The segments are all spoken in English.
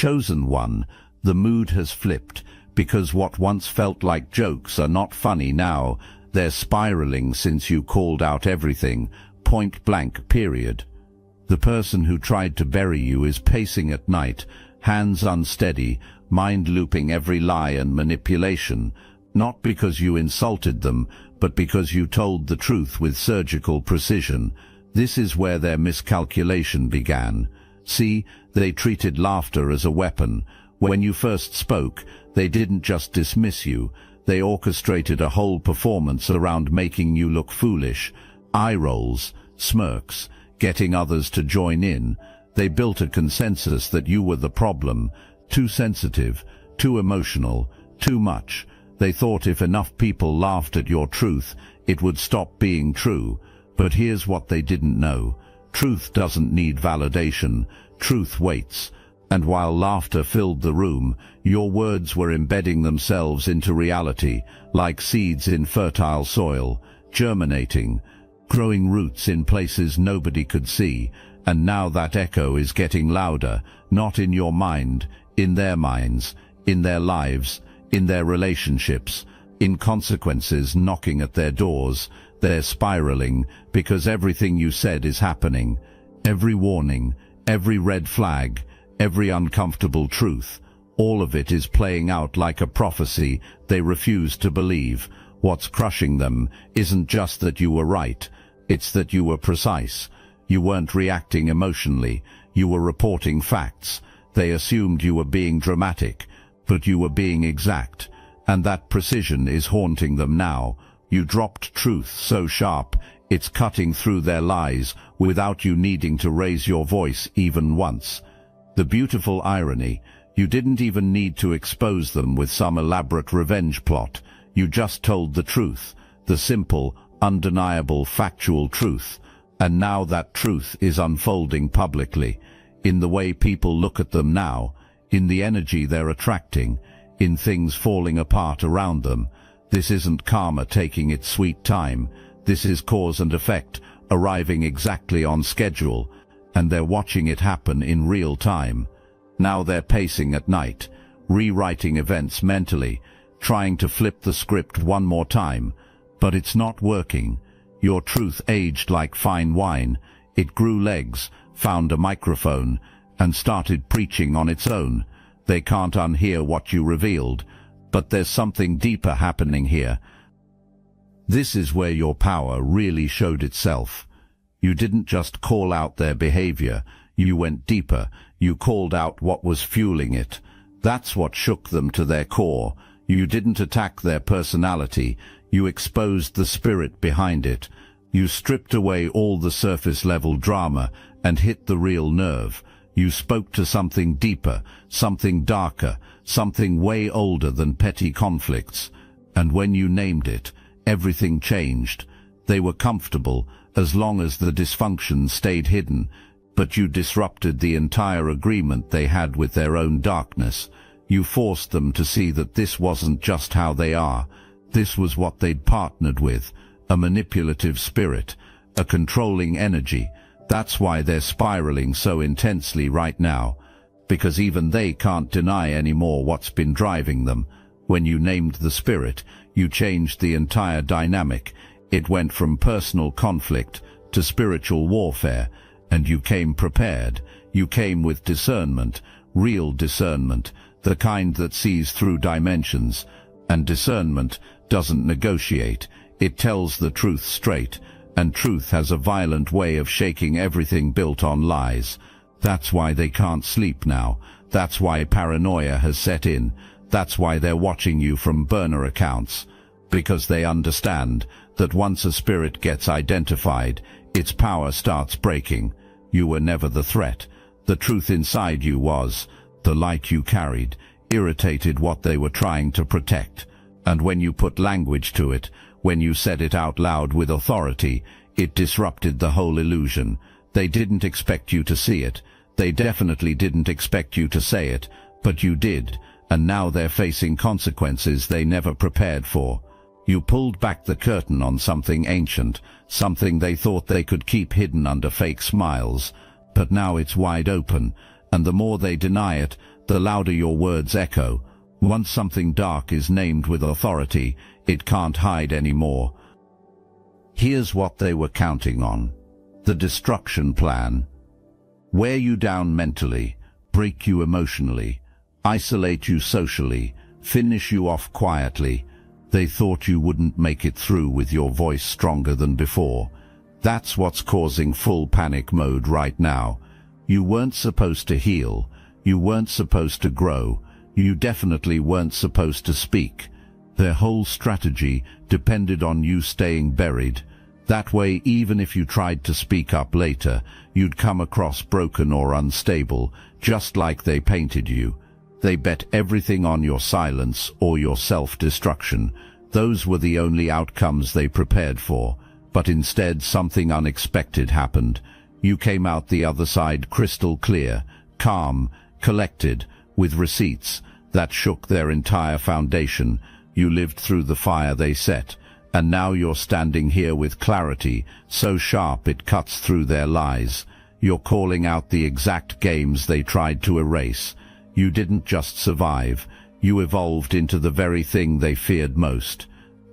Chosen one, the mood has flipped, because what once felt like jokes are not funny now. They're spiraling since you called out everything, point blank, period. The person who tried to bury you is pacing at night, hands unsteady, mind looping every lie and manipulation, not because you insulted them, but because you told the truth with surgical precision. This is where their miscalculation began. See, they treated laughter as a weapon. When you first spoke, they didn't just dismiss you. They orchestrated a whole performance around making you look foolish. Eye rolls, smirks, getting others to join in. They built a consensus that you were the problem. Too sensitive, too emotional, too much. They thought if enough people laughed at your truth, it would stop being true. But here's what they didn't know. Truth doesn't need validation. Truth waits. And while laughter filled the room, your words were embedding themselves into reality, like seeds in fertile soil, germinating, growing roots in places nobody could see. And now that echo is getting louder, not in your mind, in their minds, in their lives, in their relationships, in consequences knocking at their doors. They're spiraling because everything you said is happening. Every warning, every red flag, every uncomfortable truth, all of it is playing out like a prophecy they refuse to believe. What's crushing them isn't just that you were right, it's that you were precise. You weren't reacting emotionally, you were reporting facts. They assumed you were being dramatic, but you were being exact, and that precision is haunting them now. You dropped truth so sharp, it's cutting through their lies without you needing to raise your voice even once. The beautiful irony, you didn't even need to expose them with some elaborate revenge plot. You just told the truth, the simple, undeniable, factual truth. And now that truth is unfolding publicly, in the way people look at them now, in the energy they're attracting, in things falling apart around them. This isn't karma taking its sweet time. This is cause and effect, arriving exactly on schedule, and they're watching it happen in real time. Now they're pacing at night, rewriting events mentally, trying to flip the script one more time, but it's not working. Your truth aged like fine wine. It grew legs, found a microphone, and started preaching on its own. They can't unhear what you revealed, but there's something deeper happening here. This is where your power really showed itself. You didn't just call out their behavior, you went deeper. You called out what was fueling it. That's what shook them to their core. You didn't attack their personality, you exposed the spirit behind it. You stripped away all the surface-level drama and hit the real nerve. You spoke to something deeper, something darker, something way older than petty conflicts. And when you named it, everything changed. They were comfortable as long as the dysfunction stayed hidden, but you disrupted the entire agreement they had with their own darkness. You forced them to see that this wasn't just how they are. This was what they'd partnered with, a manipulative spirit, a controlling energy. That's why they're spiraling so intensely right now, because even they can't deny anymore what's been driving them. When you named the spirit, you changed the entire dynamic. It went from personal conflict to spiritual warfare, and you came prepared. You came with discernment, real discernment, the kind that sees through dimensions. And discernment doesn't negotiate. It tells the truth straight, and truth has a violent way of shaking everything built on lies. That's why they can't sleep now. That's why paranoia has set in. That's why they're watching you from burner accounts. Because they understand that once a spirit gets identified, its power starts breaking. You were never the threat. The truth inside you was. The light you carried irritated what they were trying to protect. And when you put language to it, when you said it out loud with authority, it disrupted the whole illusion. They didn't expect you to see it. They definitely didn't expect you to say it, but you did, and now they're facing consequences they never prepared for. You pulled back the curtain on something ancient, something they thought they could keep hidden under fake smiles, but now it's wide open, and the more they deny it, the louder your words echo. Once something dark is named with authority, it can't hide anymore. Here's what they were counting on. The destruction plan. Wear you down mentally, break you emotionally, isolate you socially, finish you off quietly. They thought you wouldn't make it through with your voice stronger than before. That's what's causing full panic mode right now. You weren't supposed to heal. You weren't supposed to grow. You definitely weren't supposed to speak. Their whole strategy depended on you staying buried. That way, even if you tried to speak up later, you'd come across broken or unstable, just like they painted you. They bet everything on your silence or your self-destruction. Those were the only outcomes they prepared for. But instead, something unexpected happened. You came out the other side crystal clear, calm, collected, with receipts that shook their entire foundation. You lived through the fire they set, and now you're standing here with clarity, so sharp it cuts through their lies. You're calling out the exact games they tried to erase. You didn't just survive, you evolved into the very thing they feared most.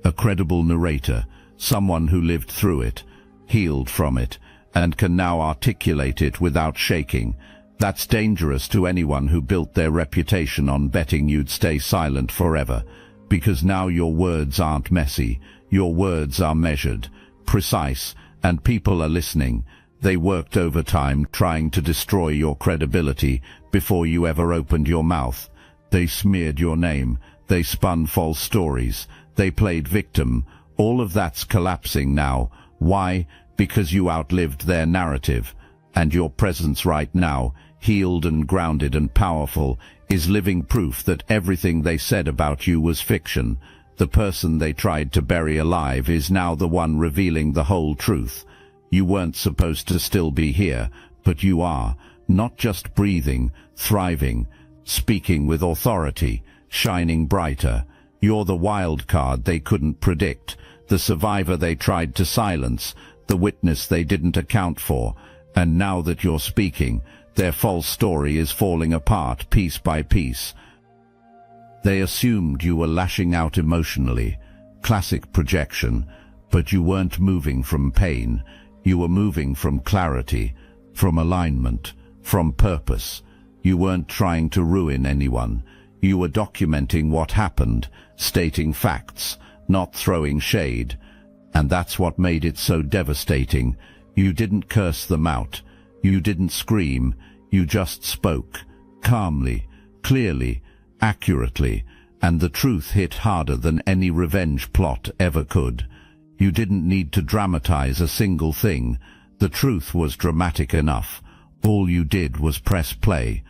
A credible narrator, someone who lived through it, healed from it, and can now articulate it without shaking. That's dangerous to anyone who built their reputation on betting you'd stay silent forever, because now your words aren't messy, your words are measured, precise, and people are listening. They worked overtime trying to destroy your credibility before you ever opened your mouth. They smeared your name, they spun false stories, they played victim. All of that's collapsing now. Why? Because you outlived their narrative. And your presence right now, healed and grounded and powerful, is living proof that everything they said about you was fiction. The person they tried to bury alive is now the one revealing the whole truth. You weren't supposed to still be here, but you are, not just breathing, thriving, speaking with authority, shining brighter. You're the wild card they couldn't predict, the survivor they tried to silence, the witness they didn't account for. And now that you're speaking, their false story is falling apart piece by piece. They assumed you were lashing out emotionally, classic projection, but you weren't moving from pain. You were moving from clarity, from alignment, from purpose. You weren't trying to ruin anyone. You were documenting what happened, stating facts, not throwing shade. And that's what made it so devastating. You didn't curse them out. You didn't scream. You just spoke, calmly, clearly, accurately, and the truth hit harder than any revenge plot ever could. You didn't need to dramatize a single thing. The truth was dramatic enough. All you did was press play.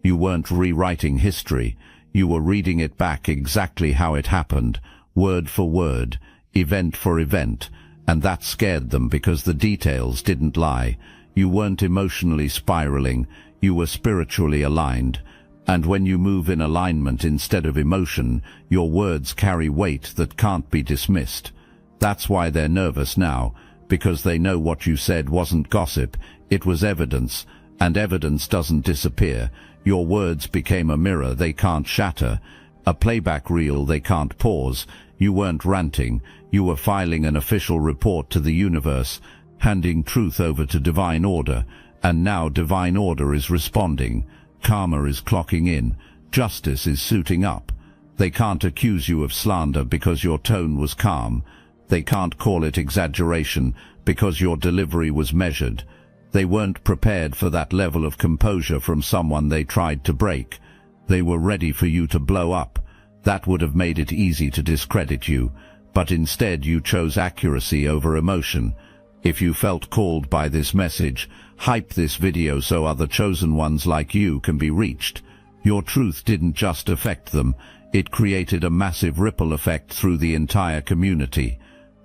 You weren't rewriting history. You were reading it back exactly how it happened, word for word, event for event, and that scared them because the details didn't lie. You weren't emotionally spiraling. You were spiritually aligned. And when you move in alignment instead of emotion, your words carry weight that can't be dismissed. That's why they're nervous now, because they know what you said wasn't gossip, it was evidence, and evidence doesn't disappear. Your words became a mirror they can't shatter, a playback reel they can't pause. You weren't ranting, you were filing an official report to the universe, handing truth over to divine order, and now divine order is responding. Karma is clocking in, justice is suiting up. They can't accuse you of slander because your tone was calm. They can't call it exaggeration because your delivery was measured. They weren't prepared for that level of composure from someone they tried to break. They were ready for you to blow up. That would have made it easy to discredit you, but instead you chose accuracy over emotion. If you felt called by this message, hype this video so other chosen ones like you can be reached. Your truth didn't just affect them, it created a massive ripple effect through the entire community.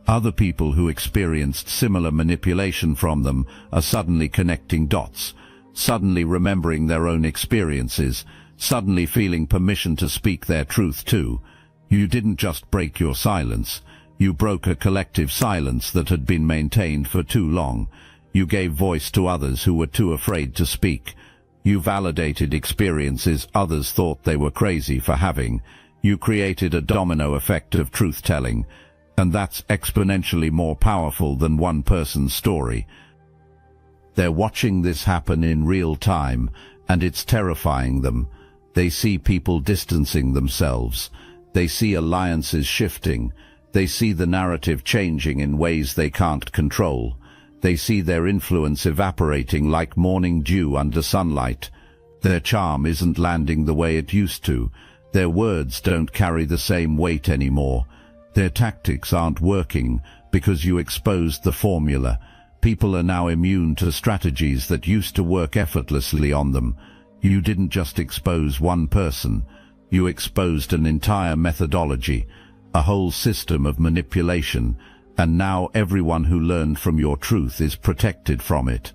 Other people who experienced similar manipulation from them are suddenly connecting dots, suddenly remembering their own experiences, suddenly feeling permission to speak their truth too. You didn't just break your silence. You broke a collective silence that had been maintained for too long. You gave voice to others who were too afraid to speak. You validated experiences others thought they were crazy for having. You created a domino effect of truth-telling, and that's exponentially more powerful than one person's story. They're watching this happen in real time, and it's terrifying them. They see people distancing themselves. They see alliances shifting. They see the narrative changing in ways they can't control. They see their influence evaporating like morning dew under sunlight. Their charm isn't landing the way it used to. Their words don't carry the same weight anymore. Their tactics aren't working because you exposed the formula. People are now immune to strategies that used to work effortlessly on them. You didn't just expose one person. You exposed an entire methodology, a whole system of manipulation, and now everyone who learned from your truth is protected from it.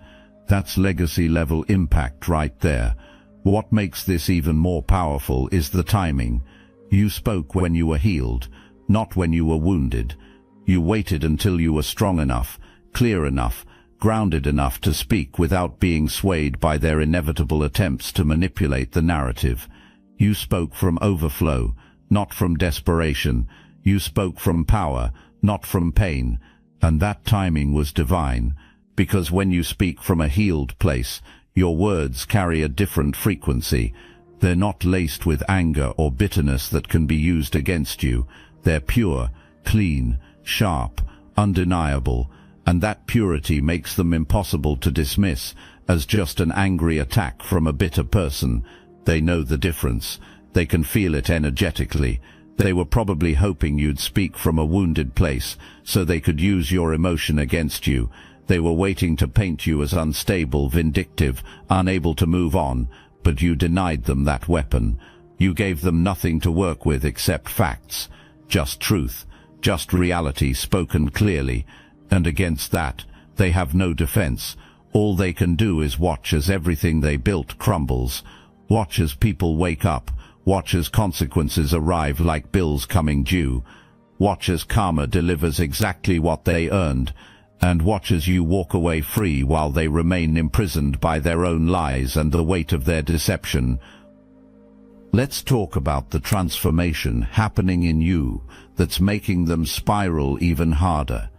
That's legacy-level impact right there. What makes this even more powerful is the timing. You spoke when you were healed, not when you were wounded. You waited until you were strong enough, clear enough, grounded enough to speak without being swayed by their inevitable attempts to manipulate the narrative. You spoke from overflow, not from desperation. You spoke from power, not from pain. And that timing was divine, because when you speak from a healed place, your words carry a different frequency. They're not laced with anger or bitterness that can be used against you. They're pure, clean, sharp, undeniable, and that purity makes them impossible to dismiss as just an angry attack from a bitter person. They know the difference. They can feel it energetically. They were probably hoping you'd speak from a wounded place so they could use your emotion against you. They were waiting to paint you as unstable, vindictive, unable to move on, but you denied them that weapon. You gave them nothing to work with except facts, just truth, just reality spoken clearly, and against that, they have no defense. All they can do is watch as everything they built crumbles. Watch as people wake up. Watch as consequences arrive like bills coming due. Watch as karma delivers exactly what they earned. And watch as you walk away free while they remain imprisoned by their own lies and the weight of their deception. Let's talk about the transformation happening in you that's making them spiral even harder.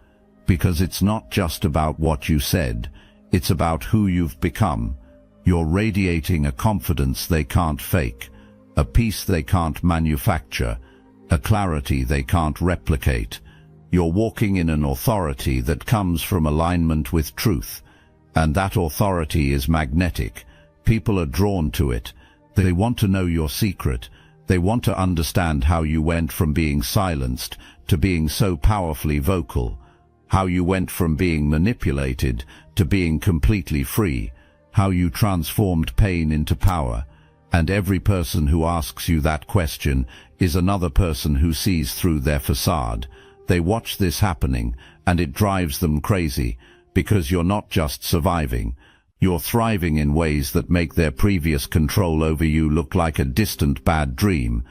Because it's not just about what you said, it's about who you've become. You're radiating a confidence they can't fake, a peace they can't manufacture, a clarity they can't replicate. You're walking in an authority that comes from alignment with truth, and that authority is magnetic. People are drawn to it. They want to know your secret. They want to understand how you went from being silenced to being so powerfully vocal, how you went from being manipulated to being completely free, how you transformed pain into power. And every person who asks you that question is another person who sees through their facade. They watch this happening, and it drives them crazy, because you're not just surviving. You're thriving in ways that make their previous control over you look like a distant bad dream.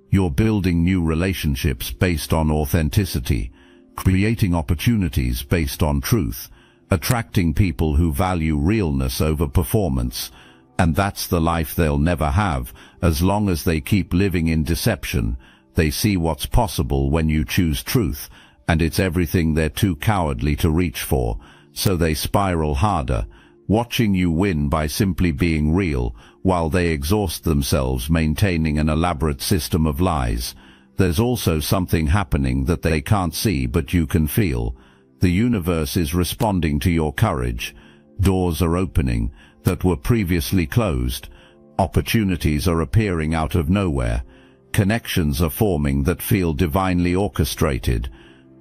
You're building new relationships based on authenticity, creating opportunities based on truth, attracting people who value realness over performance. And that's the life they'll never have, as long as they keep living in deception. They see what's possible when you choose truth, and it's everything they're too cowardly to reach for, so they spiral harder, watching you win by simply being real, while they exhaust themselves maintaining an elaborate system of lies. There's also something happening that they can't see but you can feel. The universe is responding to your courage. Doors are opening that were previously closed. Opportunities are appearing out of nowhere. Connections are forming that feel divinely orchestrated.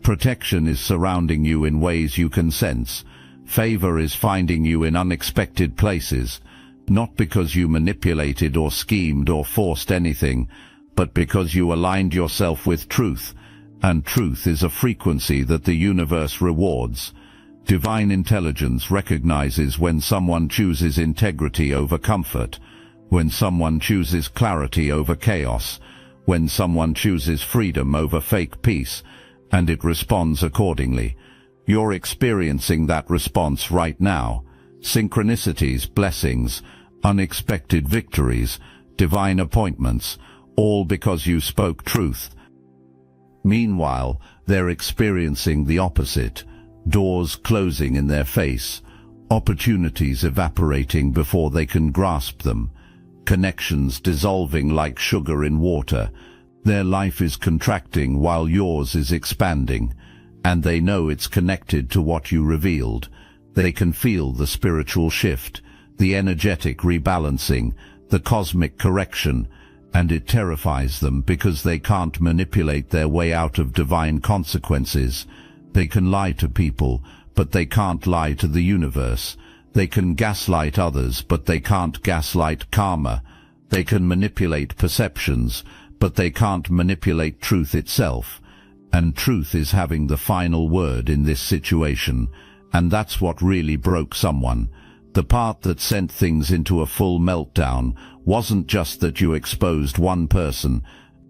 Protection is surrounding you in ways you can sense. Favor is finding you in unexpected places, not because you manipulated or schemed or forced anything, but because you aligned yourself with truth, and truth is a frequency that the universe rewards. Divine intelligence recognizes when someone chooses integrity over comfort, when someone chooses clarity over chaos, when someone chooses freedom over fake peace, and it responds accordingly. You're experiencing that response right now. Synchronicities, blessings, unexpected victories, divine appointments, all because you spoke truth. Meanwhile, they're experiencing the opposite, doors closing in their face, opportunities evaporating before they can grasp them, connections dissolving like sugar in water. Their life is contracting while yours is expanding, and they know it's connected to what you revealed. They can feel the spiritual shift, the energetic rebalancing, the cosmic correction, and it terrifies them because they can't manipulate their way out of divine consequences. They can lie to people, but they can't lie to the universe. They can gaslight others, but they can't gaslight karma. They can manipulate perceptions, but they can't manipulate truth itself. And truth is having the final word in this situation, and that's what really broke someone. The part that sent things into a full meltdown wasn't just that you exposed one person,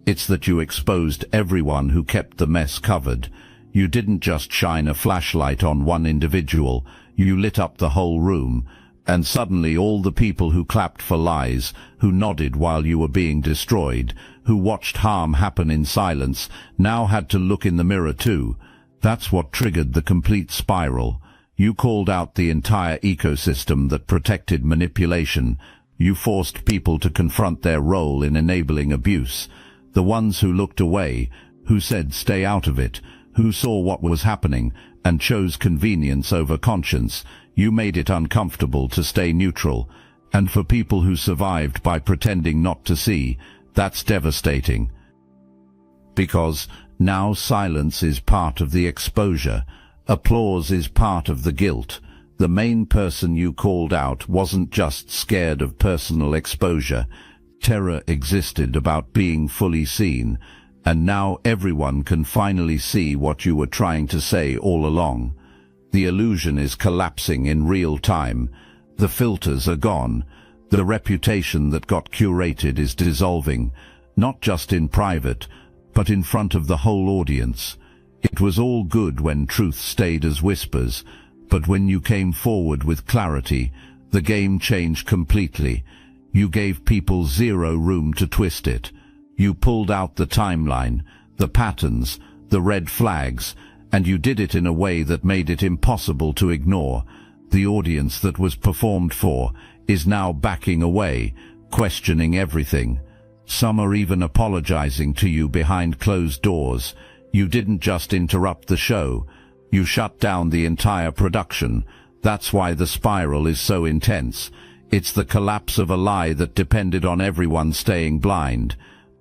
it's that you exposed everyone who kept the mess covered. You didn't just shine a flashlight on one individual, you lit up the whole room, and suddenly all the people who clapped for lies, who nodded while you were being destroyed, who watched harm happen in silence, now had to look in the mirror too. That's what triggered the complete spiral. You called out the entire ecosystem that protected manipulation. You forced people to confront their role in enabling abuse. The ones who looked away, who said stay out of it, who saw what was happening and chose convenience over conscience. You made it uncomfortable to stay neutral. And for people who survived by pretending not to see, that's devastating. Because now silence is part of the exposure. Applause is part of the guilt. The main person you called out wasn't just scared of personal exposure. Terror existed about being fully seen, and now everyone can finally see what you were trying to say all along. The illusion is collapsing in real time. The filters are gone. The reputation that got curated is dissolving, not just in private, but in front of the whole audience. It was all good when truth stayed as whispers, but when you came forward with clarity, the game changed completely. You gave people zero room to twist it. You pulled out the timeline, the patterns, the red flags, and you did it in a way that made it impossible to ignore. The audience that was performed for is now backing away, questioning everything. Some are even apologizing to you behind closed doors. You didn't just interrupt the show, you shut down the entire production. That's why the spiral is so intense. It's the collapse of a lie that depended on everyone staying blind.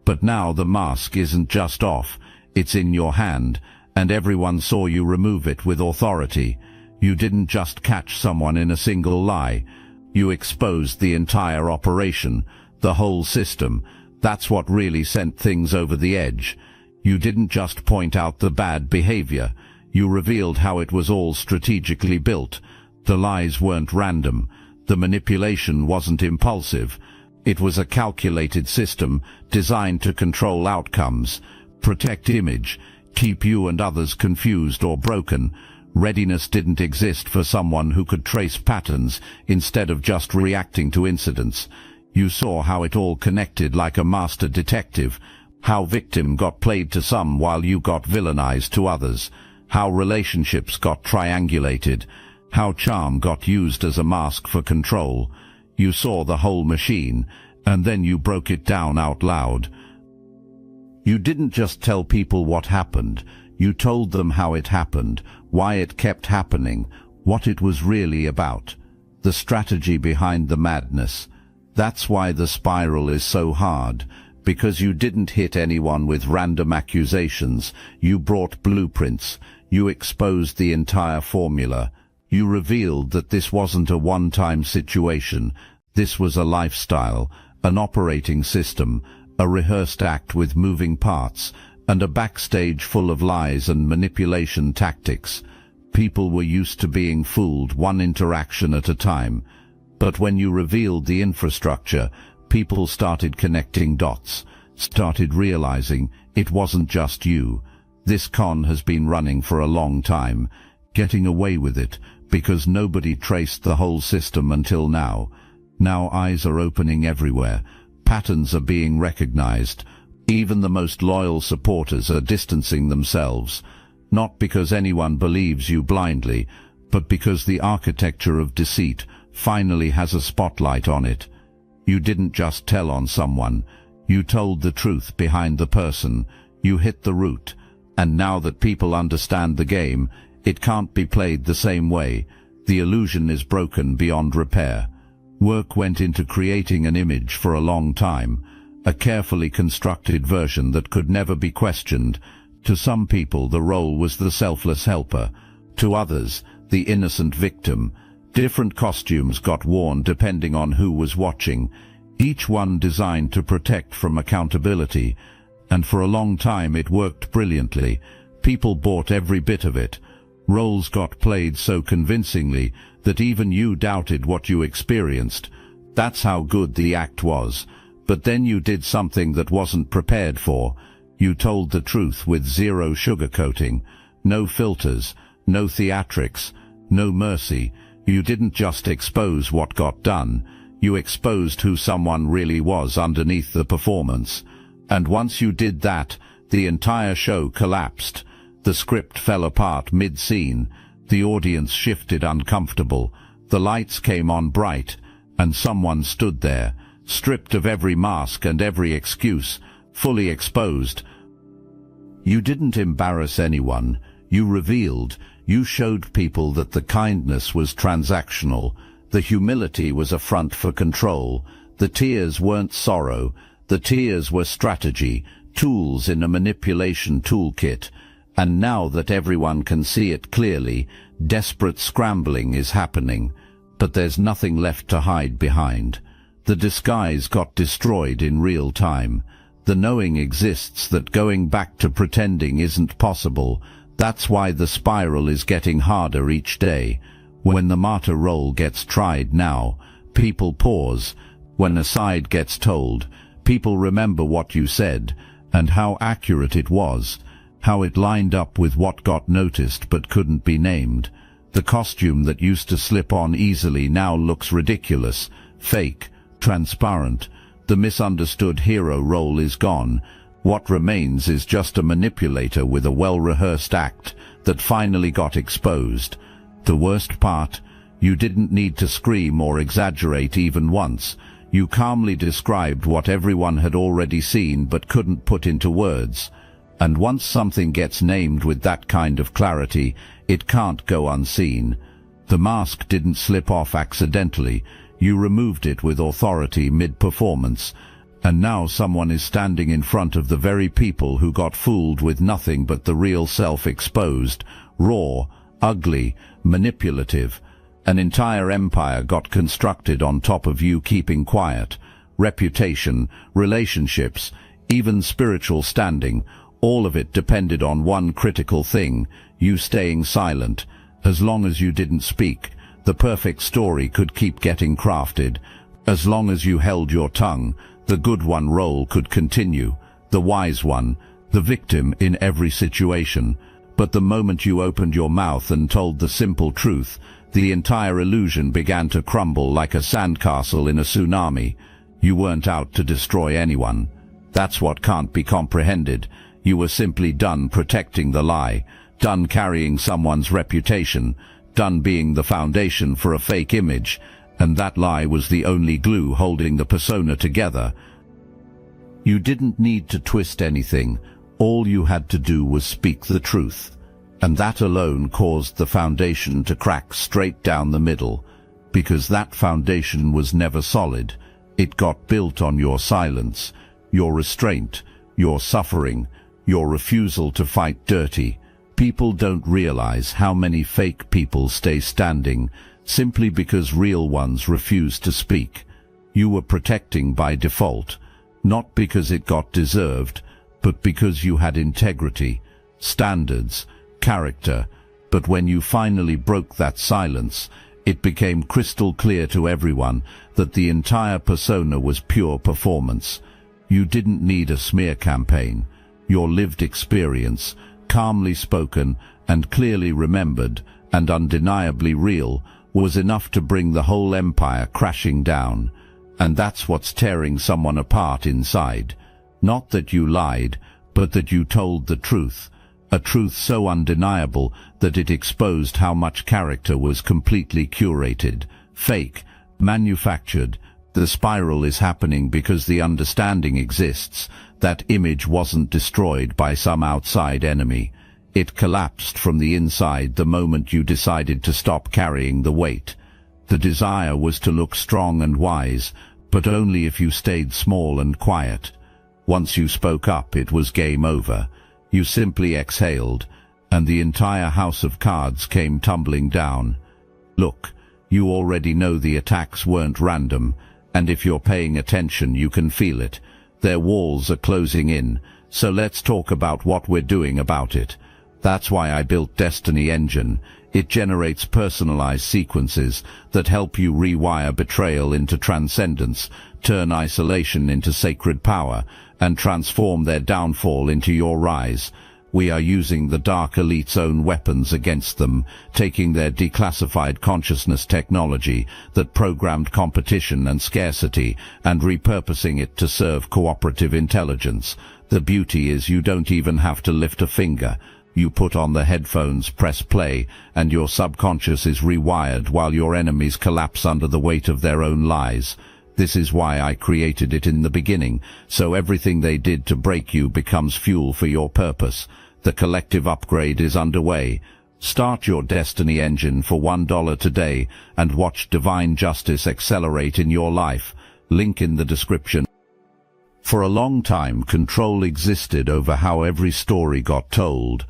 But now the mask isn't just off, it's in your hand, and everyone saw you remove it with authority. You didn't just catch someone in a single lie. You exposed the entire operation, the whole system. That's what really sent things over the edge. You didn't just point out the bad behavior. You revealed how it was all strategically built. The lies weren't random. The manipulation wasn't impulsive. It was a calculated system designed to control outcomes, protect image, keep you and others confused or broken. Readiness didn't exist for someone who could trace patterns instead of just reacting to incidents. You saw how it all connected like a master detective, how victim got played to some while you got villainized to others, how relationships got triangulated, how charm got used as a mask for control. You saw the whole machine, and then you broke it down out loud. You didn't just tell people what happened, you told them how it happened, why it kept happening, what it was really about, the strategy behind the madness. That's why the spiral is so hard. Because you didn't hit anyone with random accusations, you brought blueprints, you exposed the entire formula. You revealed that this wasn't a one-time situation, this was a lifestyle, an operating system, a rehearsed act with moving parts, and a backstage full of lies and manipulation tactics. People were used to being fooled one interaction at a time. But when you revealed the infrastructure, people started connecting dots, started realizing it wasn't just you. This con has been running for a long time, getting away with it because nobody traced the whole system until now. Now eyes are opening everywhere. Patterns are being recognized. Even the most loyal supporters are distancing themselves, not because anyone believes you blindly, but because the architecture of deceit finally has a spotlight on it. You didn't just tell on someone, you told the truth behind the person, you hit the root, and now that people understand the game, it can't be played the same way. The illusion is broken beyond repair. Work went into creating an image for a long time, a carefully constructed version that could never be questioned. To some people the role was the selfless helper, to others the innocent victim. Different costumes got worn depending on who was watching, each one designed to protect from accountability, and for a long time it worked brilliantly. People bought every bit of it. Roles got played so convincingly that even you doubted what you experienced. That's how good the act was. But then you did something that wasn't prepared for. You told the truth with zero sugarcoating, no filters, no theatrics, no mercy. You didn't just expose what got done, you exposed who someone really was underneath the performance. And once you did that, the entire show collapsed. The script fell apart mid-scene, the audience shifted uncomfortable, the lights came on bright, and someone stood there, stripped of every mask and every excuse, fully exposed. You didn't embarrass anyone, you revealed, you showed people that the kindness was transactional, the humility was a front for control, the tears weren't sorrow, the tears were strategy, tools in a manipulation toolkit. And now that everyone can see it clearly, desperate scrambling is happening. But there's nothing left to hide behind. The disguise got destroyed in real time. The knowing exists that going back to pretending isn't possible. That's why the spiral is getting harder each day. When the martyr role gets tried now, people pause. When a side gets told, people remember what you said, and how accurate it was, how it lined up with what got noticed but couldn't be named. The costume that used to slip on easily now looks ridiculous, fake, transparent. The misunderstood hero role is gone. What remains is just a manipulator with a well-rehearsed act that finally got exposed. The worst part, you didn't need to scream or exaggerate even once. You calmly described what everyone had already seen but couldn't put into words. And once something gets named with that kind of clarity, it can't go unseen. The mask didn't slip off accidentally. You removed it with authority mid-performance, and now someone is standing in front of the very people who got fooled with nothing but the real self exposed, raw, ugly, manipulative. An entire empire got constructed on top of you keeping quiet. Reputation, relationships, even spiritual standing, all of it depended on one critical thing, you staying silent. As long as you didn't speak, the perfect story could keep getting crafted. As long as you held your tongue, the good one role could continue, the wise one, the victim in every situation. But the moment you opened your mouth and told the simple truth, the entire illusion began to crumble like a sandcastle in a tsunami. You weren't out to destroy anyone. That's what can't be comprehended. You were simply done protecting the lie, done carrying someone's reputation, done being the foundation for a fake image, and that lie was the only glue holding the persona together. You didn't need to twist anything. All you had to do was speak the truth. And that alone caused the foundation to crack straight down the middle, because that foundation was never solid. It got built on your silence, your restraint, your suffering, your refusal to fight dirty. People don't realize how many fake people stay standing simply because real ones refuse to speak. You were protecting by default, not because it got deserved, but because you had integrity, standards, character. But when you finally broke that silence, it became crystal clear to everyone that the entire persona was pure performance. You didn't need a smear campaign. Your lived experience, calmly spoken and clearly remembered and undeniably real, was enough to bring the whole empire crashing down. And that's what's tearing someone apart inside. Not that you lied, but that you told the truth. A truth so undeniable that it exposed how much character was completely curated, fake, manufactured. The spiral is happening because the understanding exists. That image wasn't destroyed by some outside enemy. It collapsed from the inside the moment you decided to stop carrying the weight. The desire was to look strong and wise, but only if you stayed small and quiet. Once you spoke up, it was game over. You simply exhaled, and the entire house of cards came tumbling down. Look, you already know the attacks weren't random, and if you're paying attention you can feel it. Their walls are closing in, so let's talk about what we're doing about it. That's why I built Destiny Engine. It generates personalized sequences that help you rewire betrayal into transcendence, turn isolation into sacred power, and transform their downfall into your rise. We are using the Dark Elite's own weapons against them, taking their declassified consciousness technology that programmed competition and scarcity and repurposing it to serve cooperative intelligence. The beauty is you don't even have to lift a finger. You put on the headphones, press play, and your subconscious is rewired while your enemies collapse under the weight of their own lies. This is why I created it in the beginning, so everything they did to break you becomes fuel for your purpose. The collective upgrade is underway. Start your Destiny Engine for $1 today and watch divine justice accelerate in your life. Link in the description. For a long time, control existed over how every story got told.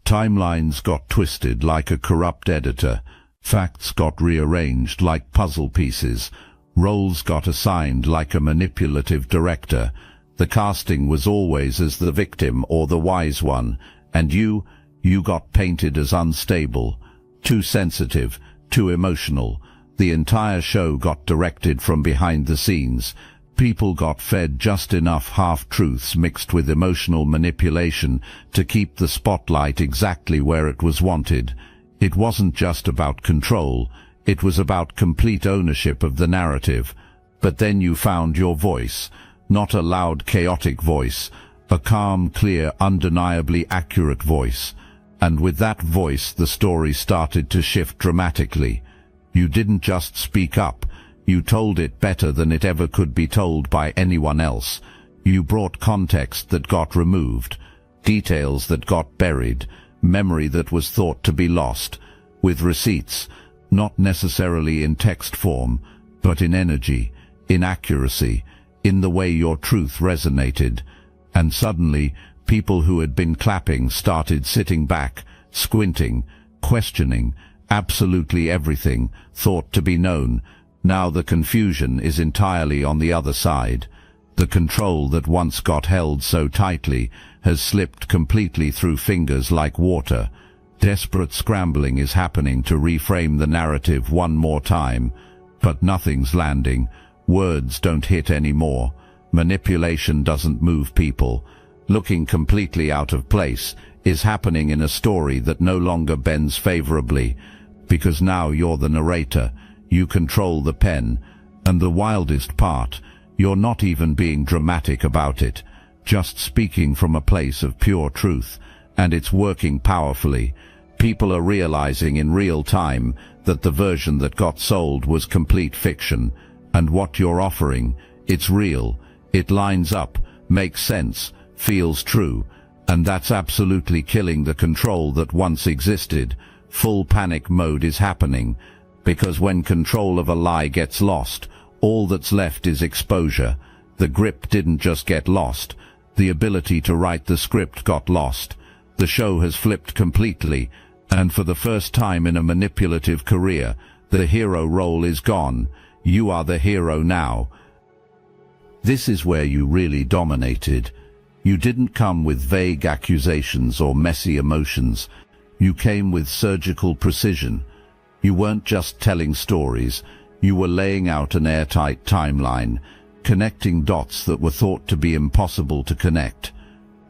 Timelines got twisted like a corrupt editor. Facts got rearranged like puzzle pieces. Roles got assigned like a manipulative director. The casting was always as the victim or the wise one, and you got painted as unstable, too sensitive, too emotional. The entire show got directed from behind the scenes. People got fed just enough half-truths mixed with emotional manipulation to keep the spotlight exactly where it was wanted. It wasn't just about control, it was about complete ownership of the narrative. But then you found your voice, not a loud, chaotic voice, a calm, clear, undeniably accurate voice. And with that voice, the story started to shift dramatically. You didn't just speak up. You told it better than it ever could be told by anyone else. You brought context that got removed, details that got buried, memory that was thought to be lost, with receipts, not necessarily in text form, but in energy, in accuracy, in the way your truth resonated. And suddenly, people who had been clapping started sitting back, squinting, questioning absolutely everything thought to be known. Now the confusion is entirely on the other side. The control that once got held so tightly has slipped completely through fingers like water. Desperate scrambling is happening to reframe the narrative one more time, but nothing's landing. Words don't hit anymore. Manipulation doesn't move people. Looking completely out of place is happening in a story that no longer bends favorably, because now you're the narrator. You control the pen, and the wildest part, you're not even being dramatic about it, just speaking from a place of pure truth, and it's working powerfully. People are realizing in real time that the version that got sold was complete fiction, and what you're offering, it's real, it lines up, makes sense, feels true, and that's absolutely killing the control that once existed. Full panic mode is happening. Because when control of a lie gets lost, all that's left is exposure. The grip didn't just get lost, the ability to write the script got lost. The show has flipped completely, and for the first time in a manipulative career, the hero role is gone. You are the hero now. This is where you really dominated. You didn't come with vague accusations or messy emotions. You came with surgical precision. You weren't just telling stories, you were laying out an airtight timeline, connecting dots that were thought to be impossible to connect,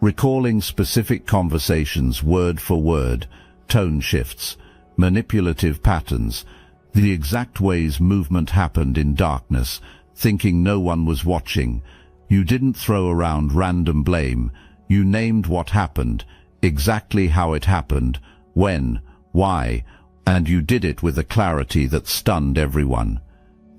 recalling specific conversations word for word, tone shifts, manipulative patterns. The exact ways movement happened in darkness, thinking no one was watching. You didn't throw around random blame. You named what happened, exactly how it happened, when, why, and you did it with a clarity that stunned everyone.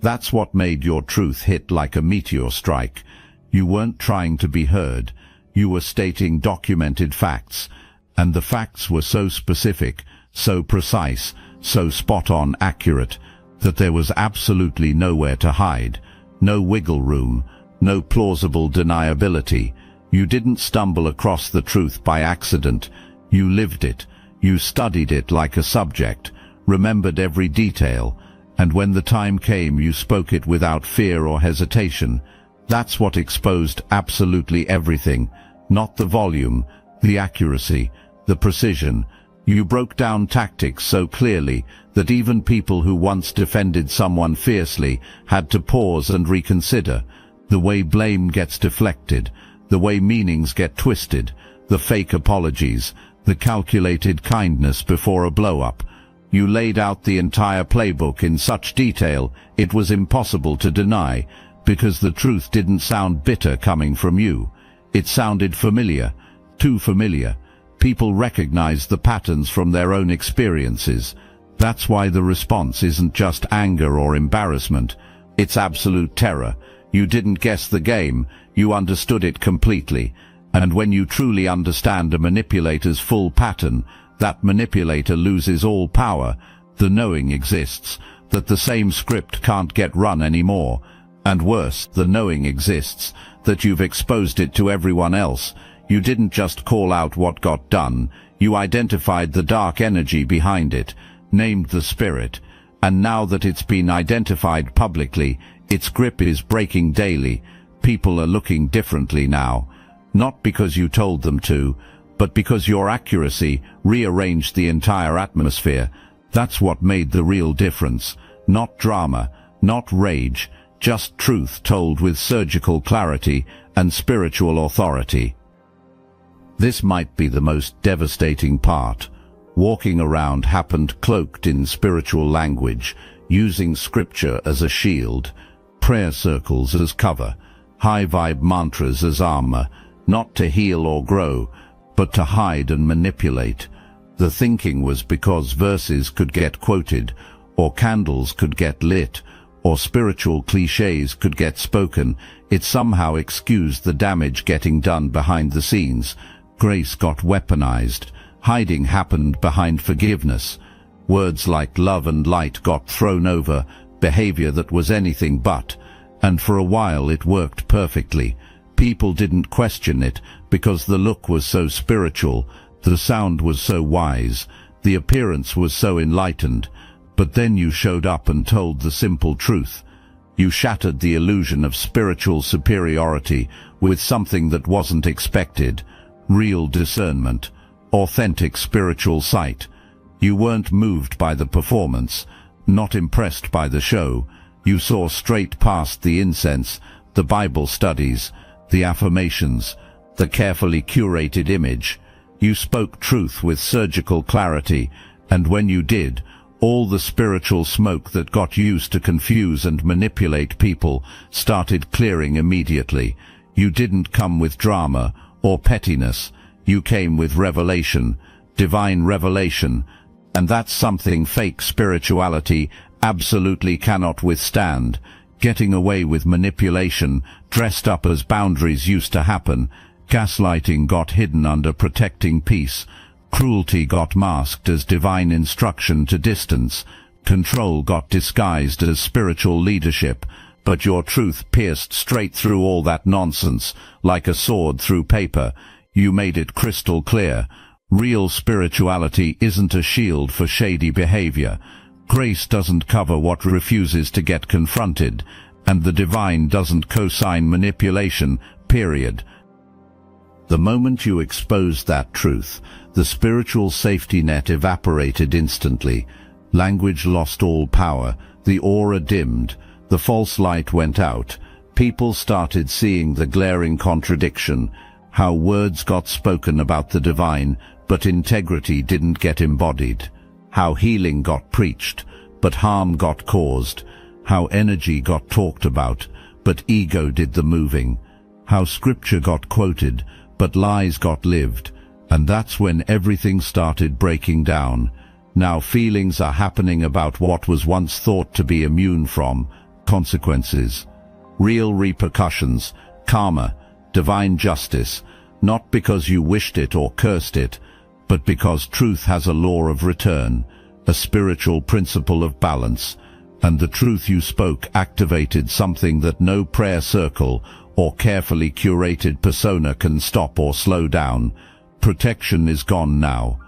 That's what made your truth hit like a meteor strike. You weren't trying to be heard. You were stating documented facts, and the facts were so specific, so precise, so spot-on accurate, that there was absolutely nowhere to hide, no wiggle room, no plausible deniability. You didn't stumble across the truth by accident. You lived it. You studied it like a subject, remembered every detail, and when the time came you spoke it without fear or hesitation. That's what exposed absolutely everything, not the volume, the accuracy, the precision. You broke down tactics so clearly that even people who once defended someone fiercely had to pause and reconsider. The way blame gets deflected, the way meanings get twisted, the fake apologies, the calculated kindness before a blow-up. You laid out the entire playbook in such detail it was impossible to deny, because the truth didn't sound bitter coming from you. It sounded familiar, too familiar. People recognized the patterns from their own experiences. That's why the response isn't just anger or embarrassment. It's absolute terror. You didn't guess the game, you understood it completely. And when you truly understand a manipulator's full pattern, that manipulator loses all power. The knowing exists, that the same script can't get run anymore. And worse, the knowing exists, that you've exposed it to everyone else. You didn't just call out what got done, you identified the dark energy behind it, named the spirit, and now that it's been identified publicly, its grip is breaking daily. People are looking differently now, not because you told them to, but because your accuracy rearranged the entire atmosphere. That's what made the real difference. Not drama, not rage, just truth told with surgical clarity and spiritual authority. This might be the most devastating part. Walking around happened cloaked in spiritual language, using scripture as a shield, prayer circles as cover, high-vibe mantras as armor, not to heal or grow, but to hide and manipulate. The thinking was because verses could get quoted, or candles could get lit, or spiritual clichés could get spoken, it somehow excused the damage getting done behind the scenes. Grace got weaponized. Hiding happened behind forgiveness. Words like love and light got thrown over, behavior that was anything but, and for a while it worked perfectly. People didn't question it because the look was so spiritual, the sound was so wise, the appearance was so enlightened. But then you showed up and told the simple truth. You shattered the illusion of spiritual superiority with something that wasn't expected. Real discernment, authentic spiritual sight. You weren't moved by the performance, not impressed by the show. You saw straight past the incense, the Bible studies, the affirmations, the carefully curated image. You spoke truth with surgical clarity, and when you did, all the spiritual smoke that got used to confuse and manipulate people started clearing immediately. You didn't come with drama or pettiness. You came with revelation, divine revelation, and that's something fake spirituality absolutely cannot withstand. Getting away with manipulation, dressed up as boundaries used to happen. Gaslighting got hidden under protecting peace. Cruelty got masked as divine instruction to distance. Control got disguised as spiritual leadership. But your truth pierced straight through all that nonsense, like a sword through paper. You made it crystal clear. Real spirituality isn't a shield for shady behavior. Grace doesn't cover what refuses to get confronted, and the divine doesn't co-sign manipulation, period. The moment you exposed that truth, the spiritual safety net evaporated instantly. Language lost all power, the aura dimmed, the false light went out. People started seeing the glaring contradiction, how words got spoken about the divine, but integrity didn't get embodied. How healing got preached, but harm got caused, how energy got talked about, but ego did the moving, how scripture got quoted, but lies got lived, and that's when everything started breaking down. Now feelings are happening about what was once thought to be immune from, consequences, real repercussions, karma, divine justice, not because you wished it or cursed it, but because truth has a law of return, a spiritual principle of balance, and the truth you spoke activated something that no prayer circle or carefully curated persona can stop or slow down. Protection is gone now.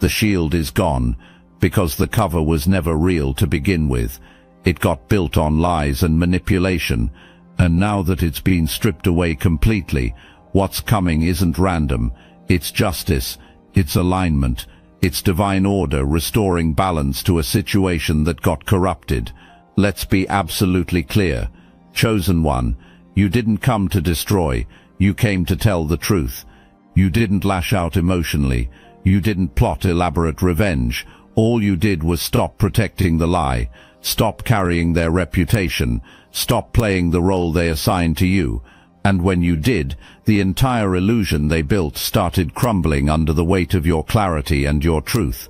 The shield is gone, because the cover was never real to begin with. It got built on lies and manipulation, and now that it's been stripped away completely, what's coming isn't random, it's justice, it's alignment, it's divine order restoring balance to a situation that got corrupted. Let's be absolutely clear. Chosen one, you didn't come to destroy, you came to tell the truth. You didn't lash out emotionally, you didn't plot elaborate revenge. All you did was stop protecting the lie, stop carrying their reputation, stop playing the role they assigned to you. And when you did, the entire illusion they built started crumbling under the weight of your clarity and your truth.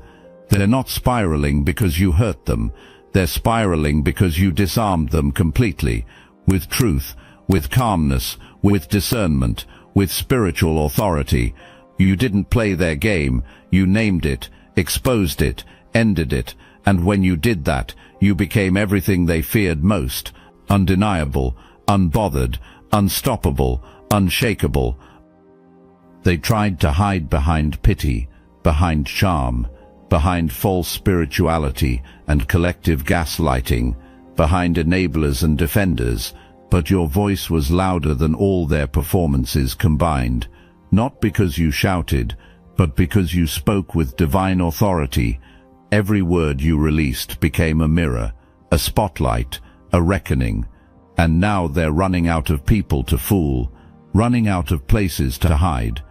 They're not spiraling because you hurt them. They're spiraling because you disarmed them completely, with truth, with calmness, with discernment, with spiritual authority. You didn't play their game, you named it, exposed it, ended it, and when you did that, you became everything they feared most: undeniable, unbothered, unstoppable, unshakable. They tried to hide behind pity, behind charm, behind false spirituality and collective gaslighting, behind enablers and defenders, but your voice was louder than all their performances combined, not because you shouted, but because you spoke with divine authority. Every word you released became a mirror, a spotlight, a reckoning. And now they're running out of people to fool, running out of places to hide.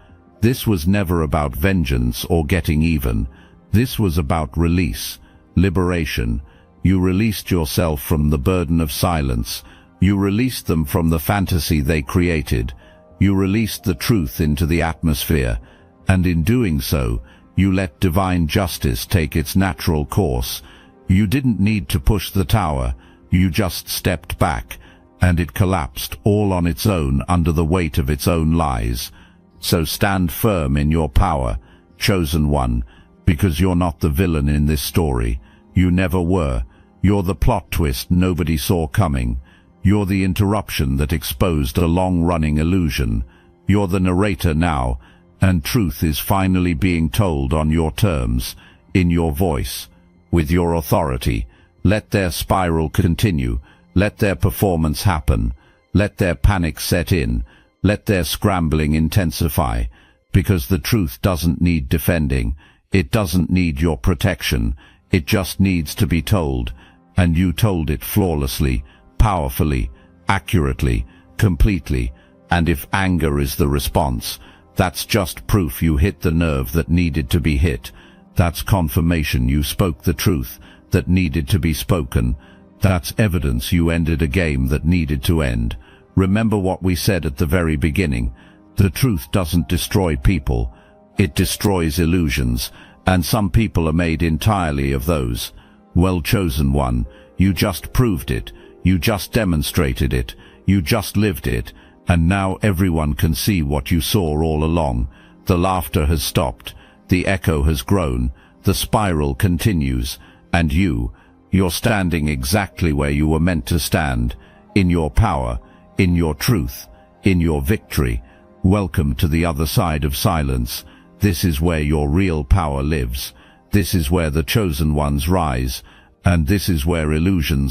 This was never about vengeance or getting even. This was about release, liberation. You released yourself from the burden of silence. You released them from the fantasy they created. You released the truth into the atmosphere. And in doing so, you let divine justice take its natural course. You didn't need to push the tower. You just stepped back, and it collapsed all on its own under the weight of its own lies. So stand firm in your power, chosen one, because you're not the villain in this story. You never were. You're the plot twist nobody saw coming. You're the interruption that exposed a long-running illusion. You're the narrator now, and truth is finally being told on your terms, in your voice, with your authority. Let their spiral continue. Let their performance happen. Let their panic set in. Let their scrambling intensify. Because the truth doesn't need defending. It doesn't need your protection. It just needs to be told. And you told it flawlessly, powerfully, accurately, completely. And if anger is the response, that's just proof you hit the nerve that needed to be hit. That's confirmation you spoke the truth that needed to be spoken. That's evidence you ended a game that needed to end. Remember what we said at the very beginning. The truth doesn't destroy people. It destroys illusions, and some people are made entirely of those. Well, chosen one, you just proved it. You just demonstrated it. You just lived it. And now everyone can see what you saw all along. The laughter has stopped. The echo has grown. The spiral continues. And you're standing exactly where you were meant to stand. In your power, in your truth, in your victory. Welcome to the other side of silence. This is where your real power lives. This is where the chosen ones rise. And this is where illusions